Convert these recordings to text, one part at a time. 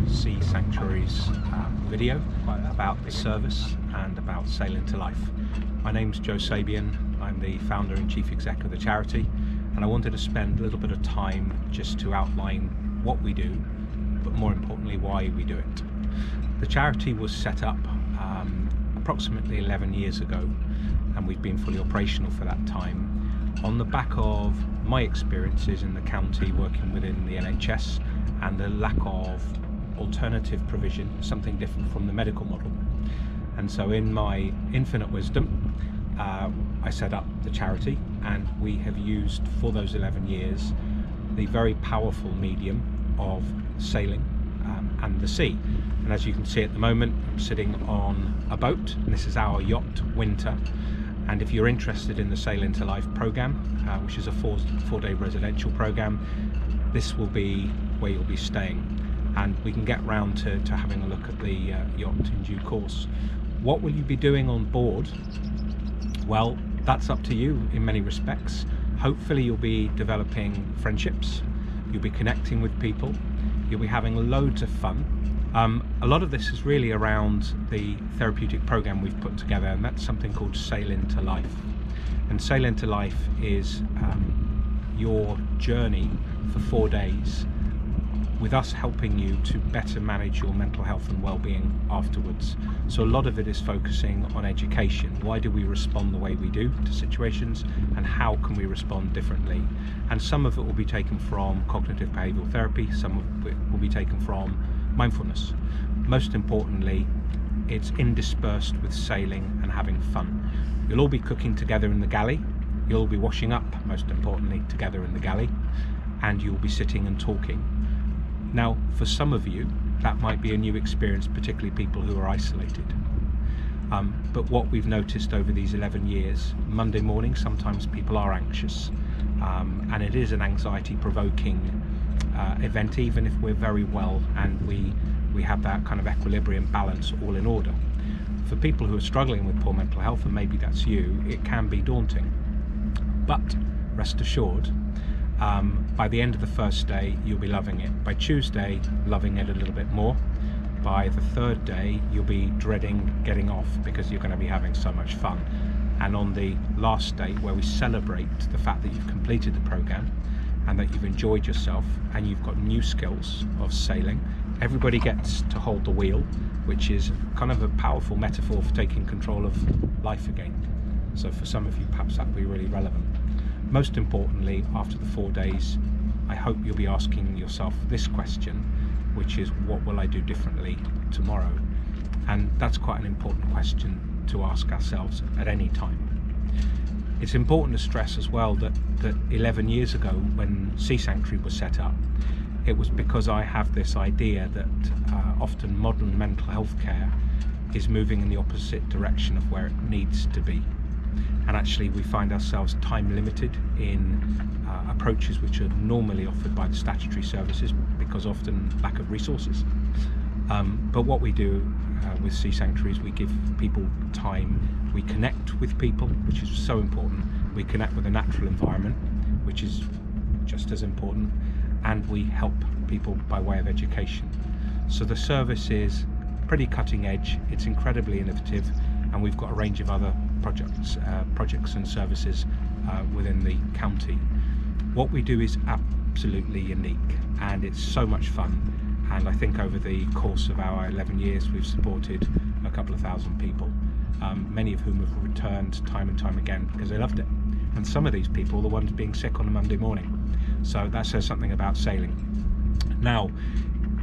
Sea Sanctuary's video about the service and about Sailing to Life. My name's Joe Sabien. I'm the founder and chief exec of the charity, and I wanted to spend a little bit of time just to outline what we do, but more importantly why we do it. The charity was set up approximately 11 years ago, and we've been fully operational for that time on the back of my experiences in the county working within the NHS and the lack of alternative provision, something different from the medical model. And so in my infinite wisdom, I set up the charity, and we have used for those 11 years the very powerful medium of sailing and the sea. And as you can see at the moment, I'm sitting on a boat, and this is our yacht, Winter. And if you're interested in the Sailing to Life program, which is a four-day residential program, this will be where you'll be staying. And we can get round to having a look at the yacht in due course. What will you be doing on board? Well, that's up to you in many respects. Hopefully you'll be developing friendships, you'll be connecting with people, you'll be having loads of fun. A lot of this is really around the therapeutic program we've put together, and that's something called Sailing to Life. And Sailing to Life is your journey for 4 days, with us helping you to better manage your mental health and well-being afterwards. So a lot of it is focusing on education. Why do we respond the way we do to situations, and how can we respond differently? And some of it will be taken from cognitive behavioural therapy, some of it will be taken from mindfulness. Most importantly, it's interspersed with sailing and having fun. You'll all be cooking together in the galley, you'll all be washing up, most importantly, together in the galley, and you'll be sitting and talking. Now, for some of you, that might be a new experience, particularly people who are isolated. But what we've noticed over these 11 years, Monday morning, sometimes people are anxious, and it is an anxiety-provoking event, even if we're very well and we have that kind of equilibrium balance all in order. For people who are struggling with poor mental health, and maybe that's you, it can be daunting. But rest assured, by the end of the first day, you'll be loving it. By Tuesday, loving it a little bit more. By the third day, you'll be dreading getting off because you're going to be having so much fun. And on the last day, where we celebrate the fact that you've completed the program and that you've enjoyed yourself and you've got new skills of sailing, everybody gets to hold the wheel, which is kind of a powerful metaphor for taking control of life again. So for some of you, perhaps that will be really relevant. Most importantly, after the 4 days, I hope you'll be asking yourself this question, which is, what will I do differently tomorrow? And that's quite an important question to ask ourselves at any time. It's important to stress as well that 11 years ago, when Sea Sanctuary was set up, it was because I have this idea that often modern mental health care is moving in the opposite direction of where it needs to be. And actually we find ourselves time limited in approaches which are normally offered by the statutory services, because often lack of resources. But what we do with Sea Sanctuary is we give people time, we connect with people, which is so important, we connect with the natural environment, which is just as important, and we help people by way of education. So the service is pretty cutting edge, it's incredibly innovative, and we've got a range of other projects and services within the county. What we do is absolutely unique, and it's so much fun. And I think over the course of our 11 years, we've supported a couple of thousand people, many of whom have returned time and time again because they loved it. And some of these people are the ones being sick on a Monday morning. So that says something about sailing. Now,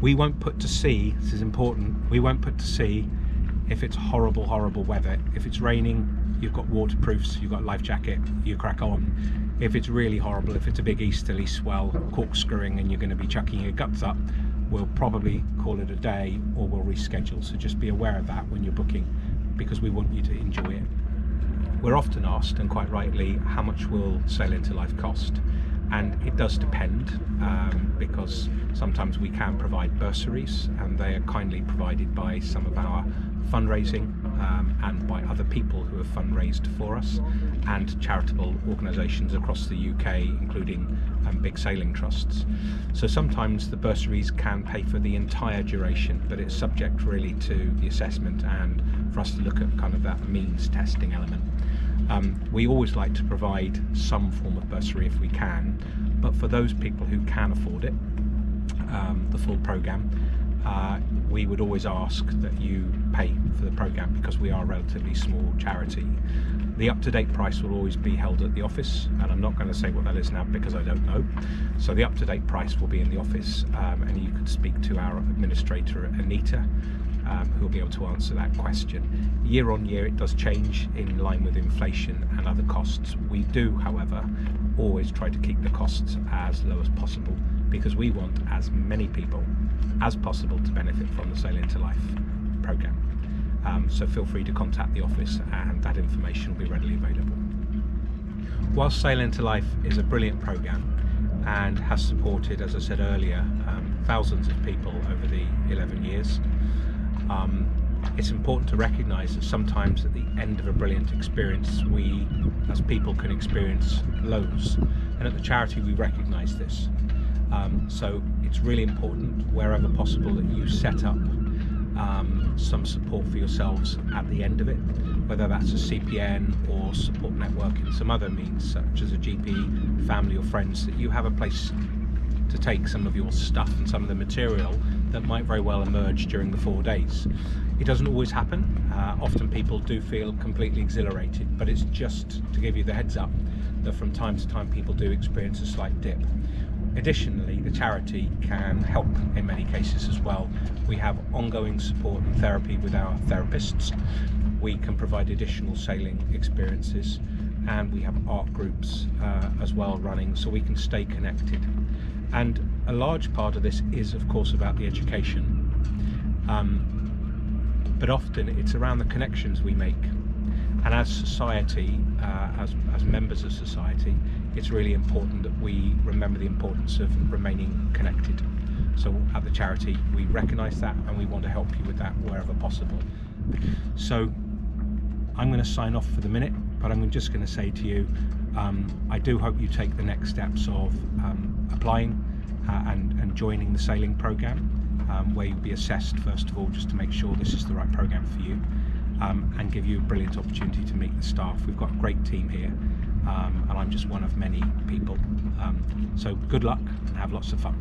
we won't put to sea, this is important, we won't put to sea if it's horrible, horrible weather. If it's raining, you've got waterproofs, you've got a life jacket, you crack on. If it's really horrible, if it's a big easterly swell, corkscrewing, and you're going to be chucking your guts up, we'll probably call it a day, or we'll reschedule. So just be aware of that when you're booking, because we want you to enjoy it. We're often asked, and quite rightly, how much will Sailing to Life cost? And it does depend, because sometimes we can provide bursaries, and they are kindly provided by some of our fundraising and by other people who have fundraised for us, and charitable organisations across the UK, including big sailing trusts. So sometimes the bursaries can pay for the entire duration, but it's subject really to the assessment and for us to look at kind of that means testing element. We always like to provide some form of bursary if we can, but for those people who can afford it, the full programme, we would always ask that you pay for the programme because we are a relatively small charity. The up-to-date price will always be held at the office, and I'm not going to say what that is now because I don't know. So the up-to-date price will be in the office, and you could speak to our administrator, Anita, who will be able to answer that question. Year on year it does change in line with inflation and other costs. We do, however, always try to keep the costs as low as possible because we want as many people as possible to benefit from the Sail Into Life programme. So feel free to contact the office and that information will be readily available. Whilst Sail Into Life is a brilliant programme and has supported, as I said earlier, thousands of people over the 11 years, it's important to recognise that sometimes at the end of a brilliant experience we as people can experience lows, and at the charity we recognise this. So it's really important wherever possible that you set up some support for yourselves at the end of it, whether that's a CPN or support network in some other means such as a GP, family or friends, that you have a place to take some of your stuff and some of the material that might very well emerge during the 4 days. It doesn't always happen. Often people do feel completely exhilarated, but it's just to give you the heads up that from time to time people do experience a slight dip. Additionally, the charity can help in many cases as well. We have ongoing support and therapy with our therapists. We can provide additional sailing experiences, and we have art groups as well running, so we can stay connected. And a large part of this is of course about the education, but often it's around the connections we make. And as society, as members of society, it's really important that we remember the importance of remaining connected. So at the charity we recognise that and we want to help you with that wherever possible. So I'm going to sign off for the minute, but I'm just going to say to you, I do hope you take the next steps of applying and joining the sailing programme, where you'll be assessed first of all just to make sure this is the right programme for you, and give you a brilliant opportunity to meet the staff. We've got a great team here, and I'm just one of many people. So good luck and have lots of fun.